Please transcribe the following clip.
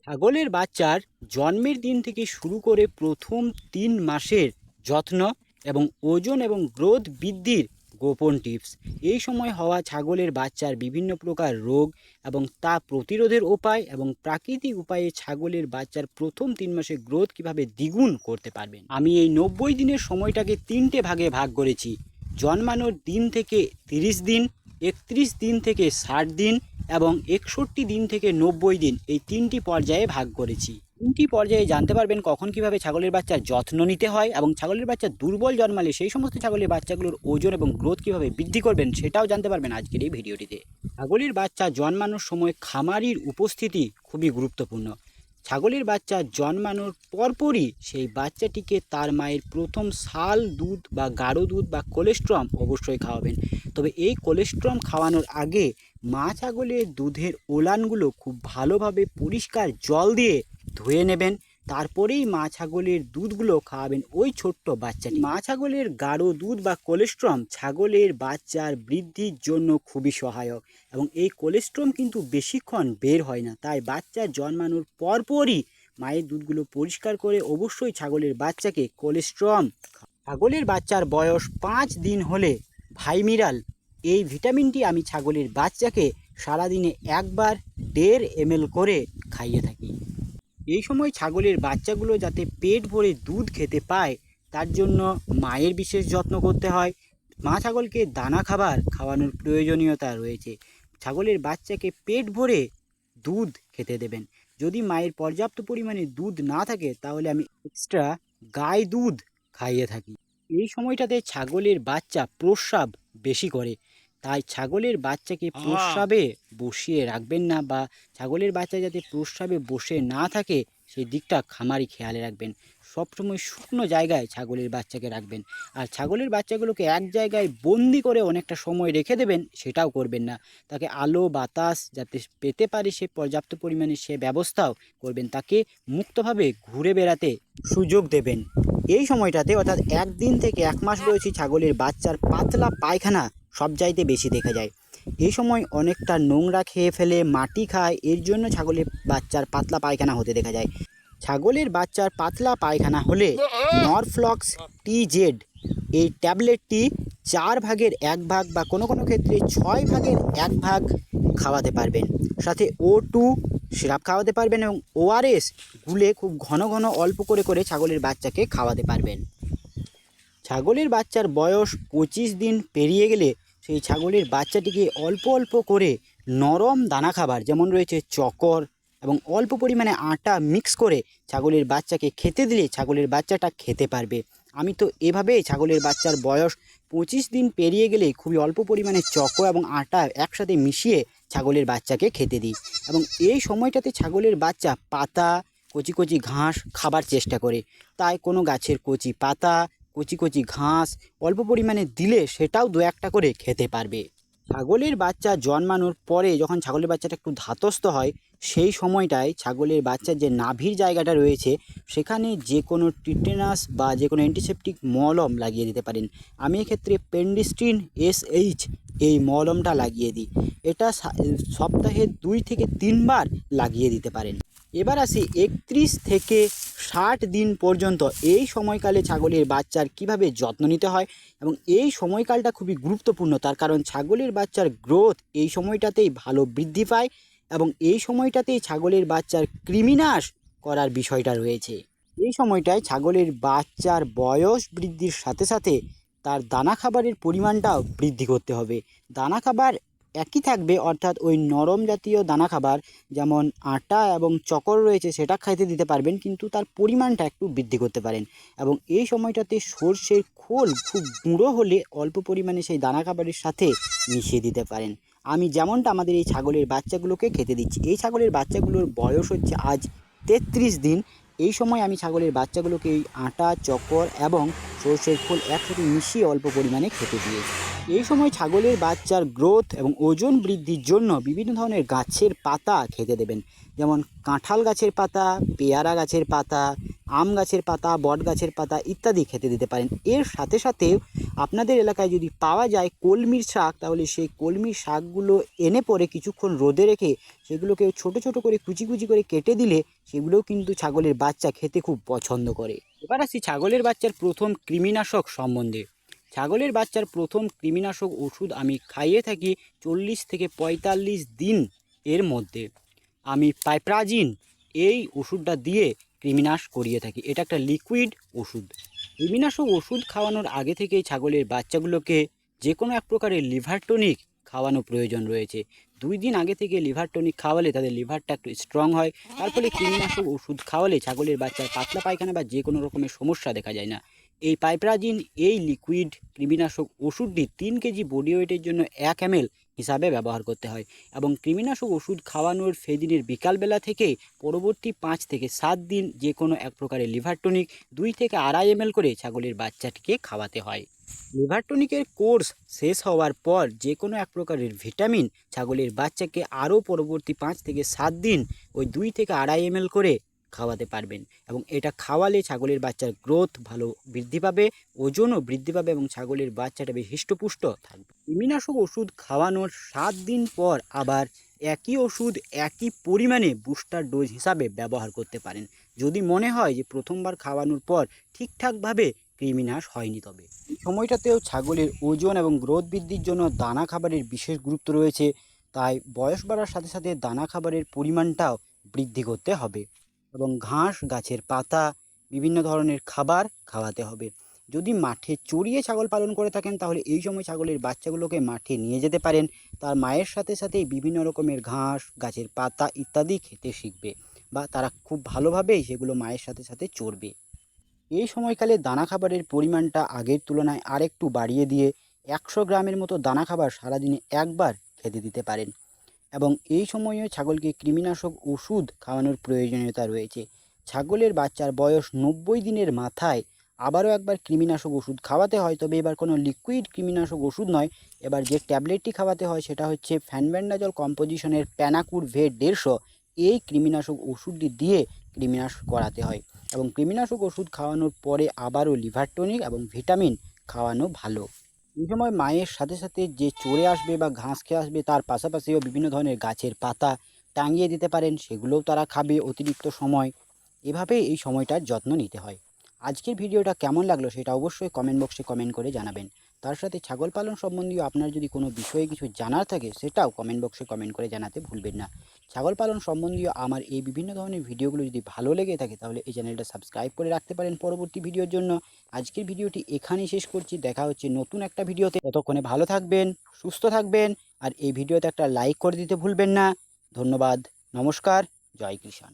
ছাগলের বাচ্চার জন্মের দিন থেকে শুরু করে প্রথম 3 মাসের যত্ন এবং ওজন এবং গ্রোথ বৃদ্ধির গোপন টিপস। এই সময় হওয়া ছাগলের বাচ্চার বিভিন্ন প্রকার রোগ এবং তা প্রতিরোধের উপায় এবং প্রাকৃতিক উপায়ে ছাগলের বাচ্চার প্রথম 3 মাসে গ্রোথ কিভাবে দ্বিগুণ করতে পারবেন। আমি এই 90 দিনের সময়টাকে 3টে ভাগে ভাগ করেছি। জন্মানোর দিন থেকে 30 দিন, 31 দিন থেকে 60 দিন এবং 61 দিন থেকে 90 দিন, এই 3টি পর্যায়ে ভাগ করেছি। 3টি পর্যায়ে জানতে পারবেন কখন কিভাবে ছাগলের বাচ্চার যত্ন নিতে হয় এবং ছাগলের বাচ্চা দুর্বল জন্মালে সেই সমস্ত ছাগলের বাচ্চাগুলোর ওজন এবং গ্রোথ কিভাবে বৃদ্ধি করবেন সেটাও জানতে পারবেন আজকের এই ভিডিওটিতে। ছাগলের বাচ্চা জন্মানোর সময় খামারির উপস্থিতি খুবই গুরুত্বপূর্ণ। ছাগলের বাচ্চা জন্মানোর পরপরই সেই বাচ্চাটিকে তার মায়ের প্রথম শাল দুধ বা গাঢ় দুধ বা কোলেস্ট্রম অবশ্যই খাওয়াবেন। তবে এই কোলেস্ট্রম খাওয়ানোর আগে মা ছাগলের দুধের ওলানগুলো খুব ভালোভাবে পরিষ্কার জল দিয়ে ধুয়ে নেবেন। তারপরেই মা ছাগলের দুধগুলো খাওয়াবেন ওই ছোট্ট বাচ্চাটি। মা ছাগলের গাঢ় দুধ বা কোলেস্ট্রম ছাগলের বাচ্চার বৃদ্ধির জন্য খুবই সহায়ক এবং এই কোলেস্ট্রম কিন্তু বেশিক্ষণ বের হয় না। তাই বাচ্চা জন্মানোর পরপরই মায়ের দুধগুলো পরিষ্কার করে অবশ্যই ছাগলের বাচ্চাকে কোলেস্ট্রম। ছাগলের বাচ্চার বয়স 5 দিন হলে ভাইমিরাল এই ভিটামিনটি আমি ছাগলের বাচ্চাকে সারাদিনে একবার 1.5 ml করে খাইয়ে থাকি। এই সময় ছাগলের বাচ্চাগুলো যাতে পেট ভরে দুধ খেতে পায় তার জন্য মায়ের বিশেষ যত্ন করতে হয়। মা ছাগলকে দানা খাবার খাওয়ানোর প্রয়োজনীয়তা রয়েছে। ছাগলের বাচ্চাকে পেট ভরে দুধ খেতে দেবেন। যদি মায়ের পর্যাপ্ত পরিমাণে দুধ না থাকে তাহলে আমি এক্সট্রা গাই দুধ খাইয়ে থাকি। এই সময়টাতে ছাগলের বাচ্চা প্রস্রাব বেশি করে, তাই ছাগলের বাচ্চাকে প্রস্রাবে বসিয়ে রাখবেন না, বা ছাগলের বাচ্চা যাতে প্রস্রাবে বসে না থাকে সেই দিকটা খামারি খেয়ালে রাখবেন। সবসময় শুকনো জায়গায় ছাগলের বাচ্চাকে রাখবেন। আর ছাগলের বাচ্চাগুলোকে এক জায়গায় বন্দি করে অনেকটা সময় রেখে দেবেন সেটাও করবেন না। তাকে আলো বাতাস যাতে পেতে পারে সে পর্যাপ্ত পরিমাণে সে ব্যবস্থাও করবেন। তাকে মুক্তভাবে ঘুরে বেড়াতে সুযোগ দেবেন। এই সময়টাতে অর্থাৎ 1 দিন থেকে 1 মাস বয়সী ছাগলের বাচ্চার পাতলা পায়খানা সবচাইতে বেশি দেখা যায়। এই সময় অনেকটা নোংরা খেয়ে ফেলে, মাটি খায়, এর জন্য ছাগলের বাচ্চার পাতলা পায়খানা হতে দেখা যায়। ছাগলের বাচ্চার পাতলা পায়খানা হলে নরফ্লক্স TZ এই ট্যাবলেটটি 4 ভাগের 1 ভাগ বা কোনো কোনো ক্ষেত্রে 6 ভাগের 1 ভাগ খাওয়াতে পারবেন। সাথে O2 সিরাপ খাওয়াতে পারবেন এবং ORS গুলে খুব ঘন ঘন অল্প করে করে ছাগলের বাচ্চাকে খাওয়াতে পারবেন। ছাগলের বাচ্চার বয়স 25 দিন পেরিয়ে গেলে সেই ছাগলের বাচ্চাটিকে অল্প অল্প করে নরম দানা খাবার যেমন রয়েছে চকর এবং অল্প পরিমাণে আটা মিক্স করে ছাগলের বাচ্চাকে খেতে দিলে ছাগলের বাচ্চাটা খেতে পারবে। আমি তো এভাবেই ছাগলের বাচ্চার বয়স 25 দিন পেরিয়ে গেলে খুবই অল্প পরিমাণে চকো এবং আটা একসাথে মিশিয়ে ছাগলের বাচ্চাকে খেতে দিই। এবং এই সময়টাতে ছাগলের বাচ্চা পাতা, কচি কচি ঘাস খাবার চেষ্টা করে, তাই কোনো গাছের কচি পাতা, কচি কচি ঘাস অল্প পরিমাণে দিলে সেটাও 2-1টা করে খেতে পারবে। ছাগলের বাচ্চা জন্মানোর পরে যখন ছাগলের বাচ্চাটা একটু ধাতস্থ হয় সেই সময়টায় ছাগলের বাচ্চার যে নাভির জায়গাটা রয়েছে সেখানে যে কোনো টিটেনাস বা যে কোনো অ্যান্টিসেপটিক মলম লাগিয়ে দিতে পারেন। আমি এক্ষেত্রে পেন্ডিস্ট্রিন SH এই মলমটা লাগিয়ে দিই। এটা সপ্তাহে 2 থেকে 3 বার লাগিয়ে দিতে পারেন। এবার আসি 31 থেকে 60 দিন পর্যন্ত এই সময়কালে ছাগলের বাচ্চার কিভাবে যত্ন নিতে হয় এবং এই সময়কালটা খুবই গুরুত্বপূর্ণ। তার কারণ ছাগলের বাচ্চার গ্রোথ এই সময়টাতেই ভালো বৃদ্ধি পায় এবং এই সময়টাতেই ছাগলের বাচ্চার কৃমিনাশ করার বিষয়টা রয়েছে। এই সময়টায় ছাগলের বাচ্চার বয়স বৃদ্ধির সাথে সাথে তার দানা খাবারের পরিমাণটাও বৃদ্ধি করতে হবে। দানা খাবার একই থাকবে, অর্থাৎ ওই নরম জাতীয় দানা খাবার যেমন আটা এবং চকর রয়েছে সেটা খাইতে দিতে পারবেন, কিন্তু তার পরিমাণটা একটু বৃদ্ধি করতে পারেন। এবং এই সময়টাতে সর্ষের খোল খুব গুঁড়ো হলে অল্প পরিমাণে সেই দানা খাবারের সাথে মিশিয়ে দিতে পারেন। আমি যেমনটা আমাদের এই ছাগলের বাচ্চাগুলোকে খেতে দিচ্ছি। এই ছাগলের বাচ্চাগুলোর বয়স হচ্ছে আজ 33 দিন। এই সময় আমি ছাগলের বাচ্চাগুলোকে এই আটা, চকর এবং সর্ষের খোল একসাথে মিশিয়ে অল্প পরিমাণে খেতে দিয়েছি। এই সময় ছাগলের বাচ্চার গ্রোথ এবং ওজন বৃদ্ধির জন্য বিভিন্ন ধরনের গাছের পাতা খেতে দেবেন, যেমন কাঁঠাল গাছের পাতা, পেয়ারা গাছের পাতা, আম গাছের পাতা, বট গাছের পাতা ইত্যাদি খেতে দিতে পারেন। এর সাথে সাথে আপনাদের এলাকায় যদি পাওয়া যায় কলমির শাক, তাহলে সেই কলমির শাকগুলো এনে পরে কিছুক্ষণ রোদে রেখে সেগুলোকে ছোট ছোট করে কুচি কুচি করে কেটে দিলে সেগুলোও কিন্তু ছাগলের বাচ্চা খেতে খুব পছন্দ করে। এবার আসি ছাগলের বাচ্চার প্রথম কৃমিনাশক সম্বন্ধে। ছাগলের বাচ্চার প্রথম কৃমিনাশক ওষুধ আমি খাইয়ে থাকি 40 থেকে 45 দিন এর মধ্যে। আমি পাইপ্রাজিন এই ওষুধটা দিয়ে কৃমিনাশ করিয়ে থাকি। এটা একটা লিকুইড ওষুধ। কৃমিনাশক ওষুধ খাওয়ানোর আগে থেকেই ছাগলের বাচ্চাগুলোকে যে কোনো এক প্রকারের লিভার টনিক খাওয়ানো প্রয়োজন রয়েছে। 2 দিন আগে থেকে লিভার টনিক খাওয়ালে তাদের লিভারটা একটু স্ট্রং হয়, তার ফলে কৃমিনাশক ওষুধ খাওয়ালে ছাগলের বাচ্চার পাতলা পায়খানা বা যে কোনো রকমের সমস্যা দেখা যায় না। এই পাইপ্রাজিন এই লিকুইড কৃমিনাশক ওষুধটি 3 কেজি বডি ওয়েটের জন্য 1 ml হিসাবে ব্যবহার করতে হয় এবং কৃমিনাশক ওষুধ খাওয়ানোর সেদিনের বিকালবেলা থেকে পরবর্তী 5 থেকে 7 দিন যে কোনো এক প্রকারের লিভার টনিক 2 থেকে 2.5 ml করে ছাগলের বাচ্চাটিকে খাওয়াতে হয়। লিভার টনিকের কোর্স শেষ হওয়ার পর যে কোনো এক প্রকারের ভিটামিন ছাগলের বাচ্চাকে আরও পরবর্তী 5 থেকে 7 দিন ওই 2 থেকে 2.5 ml করে খাওয়াতে পারবেন এবং এটা খাওয়ালে ছাগলের বাচ্চার গ্রোথ ভালো বৃদ্ধি পাবে, ওজনও বৃদ্ধি পাবে এবং ছাগলের বাচ্চাটা বেশ হৃষ্টপুষ্ট থাকবে। কৃমিনাশক ওষুধ খাওয়ানোর 7 দিন পর আবার একই ওষুধ একই পরিমাণে বুস্টার ডোজ হিসাবে ব্যবহার করতে পারেন, যদি মনে হয় যে প্রথমবার খাওয়ানোর পর ঠিকঠাকভাবে কৃমিনাশ হয়নি। তবে এই সময়টাতেও ছাগলের ওজন এবং গ্রোথ বৃদ্ধির জন্য দানা খাবারের বিশেষ গুরুত্ব রয়েছে, তাই বয়স বাড়ার সাথে সাথে দানা খাবারের পরিমাণটাও বৃদ্ধি করতে হবে এবং ঘাস, গাছের পাতা, বিভিন্ন ধরনের খাবার খাওয়াতে হবে। যদি মাঠে চড়িয়ে ছাগল পালন করে থাকেন তাহলে এই সময় ছাগলের বাচ্চাগুলোকে মাঠে নিয়ে যেতে পারেন, তার মায়ের সাথে সাথে বিভিন্ন রকমের ঘাস, গাছের পাতা ইত্যাদি খেতে শিখবে বা তারা খুব ভালোভাবেই সেগুলো মায়ের সাথে সাথে চড়বে। এই সময়কালে দানা খাবারের পরিমাণটা আগের তুলনায় আরেকটু বাড়িয়ে দিয়ে 100 গ্রামের মতো দানা খাবার সারাদিনে একবার খেতে দিতে পারেন এবং এই সময়েও ছাগলকে কৃমিনাশক ওষুধ খাওয়ানোর প্রয়োজনীয়তা রয়েছে। ছাগলের বাচ্চার বয়স 90 দিনের মাথায় আবারও একবার কৃমিনাশক ওষুধ খাওয়াতে হয়, তবে এবার কোনো লিকুইড কৃমিনাশক ওষুধ নয়, এবার যে ট্যাবলেটটি খাওয়াতে হয় সেটা হচ্ছে ফ্যানব্যান্ডাজল কম্পোজিশনের প্যানাকুর ভেট 150। এই কৃমিনাশক ওষুধটি দিয়ে কৃমিনাশ করাতে হয় এবং কৃমিনাশক ওষুধ খাওয়ানোর পরে আবারও লিভার টনিক এবং ভিটামিন খাওয়ানো ভালো। এই সময় মায়ের সাথে সাথে যে চড়ে আসবে বা ঘাস খেয়ে আসবে তার পাশাপাশিও বিভিন্ন ধরনের গাছের পাতা টাঙিয়ে দিতে পারেন, সেগুলোও তারা খাবে অতিরিক্ত সময়। এভাবেই এই সময়টার যত্ন নিতে হয়। আজকের ভিডিওটা কেমন লাগলো সেটা অবশ্যই কমেন্ট বক্সে কমেন্ট করে জানাবেন। তার সাথে ছাগল পালন সম্বন্ধীয় আপনার যদি কোনো বিষয়ে কিছু জানার থাকে সেটাও কমেন্ট বক্সে কমেন্ট করে জানাতে ভুলবেন না। ছাগল পালন সম্বন্ধীয় আমার এই বিভিন্ন ধরনের ভিডিওগুলো যদি ভালো লেগে থাকে তাহলে এই চ্যানেলটা সাবস্ক্রাইব করে রাখতে পারেন পরবর্তী ভিডিওর জন্য। আজকের ভিডিওটি এখানেই শেষ করছি, দেখা হচ্ছে নতুন একটা ভিডিওতে। ততক্ষণে ভালো থাকবেন, সুস্থ থাকবেন আর এই ভিডিওতে একটা লাইক করে দিতে ভুলবেন না। ধন্যবাদ, নমস্কার, জয় কৃষাণ।